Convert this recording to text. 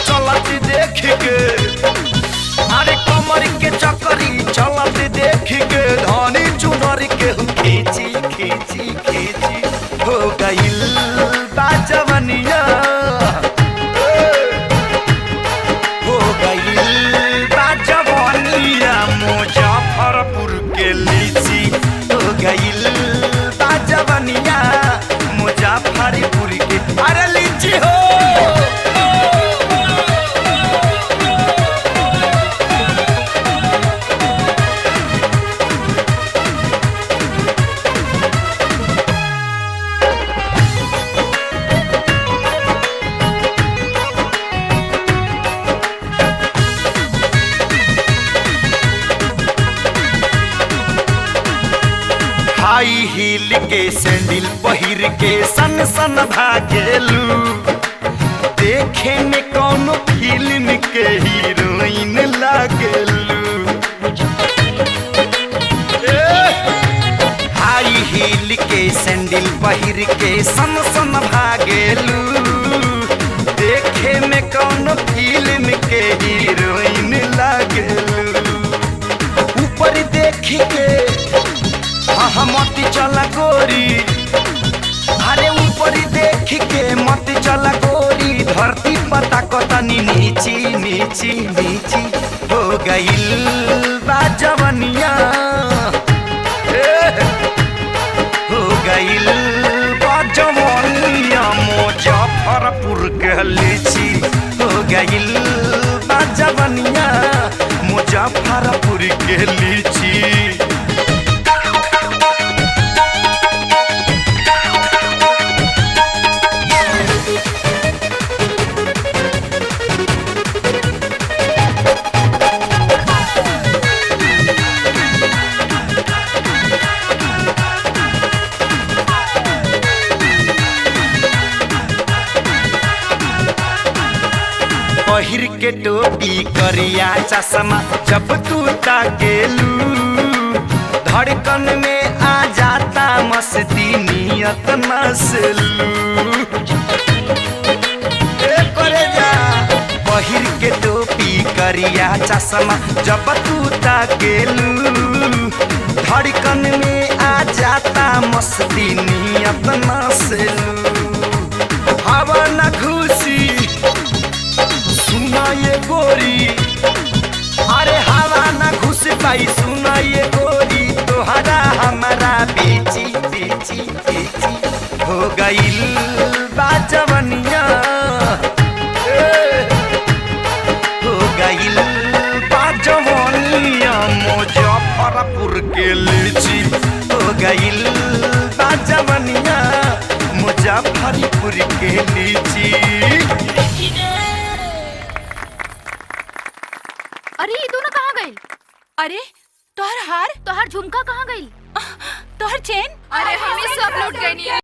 चलत देख के, अरे कमर के चक्करी चलत देख के धनी चुनर के खींची खींची खींची हो गइल बा जवनिया, हो गइल बा जवनिया मुजफ्फरपुर के लीची, हो गइल बा जवनिया मुजफ्फरपुर के अरे लीची हो। हाई हील के सैंडल पहिर के सन सन भागेलू, देखे में कौनो फिल्म के हीरोइन लागेलू। हाई हील के सैंडल पहिर के सन सन भागेलू, देखे में कौनो फिल्म के हीरोइन लागेलू। ऊपर देख के मत चला गोरी, अरे ऊपर देख के मत चला गोरी, धरती पता कतनी नीची नीची नीची हो गइल बा जवनिया, हो गइल बा जवनिया मुजफ्फरपुर के लीची, हो गइल बा जवनिया मुजफ्फरपुर के लीची। पहिर के टोपी करिया चश्मा जब तू ताकेलू, धड़कन में आ जाता मस्ती नियत नसलू। पहिर के टोपी करिया चश्मा जब तू ताकेलू, धड़कन में आ जाता मस्ती नियत नसलू। हवा न खुशी सुना ये गोरी, अरे हवा ना घुस पाई सुना ये गोरी, तोहरा हमारा बीची बीची बीची हो गइल बा जवनिया, हो गइल बा जवनिया मुजफ्फरपुर के लीची, हो गइल बा जवनिया मुजफ्फरपुर के लीची। अरे ये दोनों कहाँ गए? अरे तोहर हार, तोहर झुमका कहाँ गई? तोहर चेन? अरे हम सब लूट गए।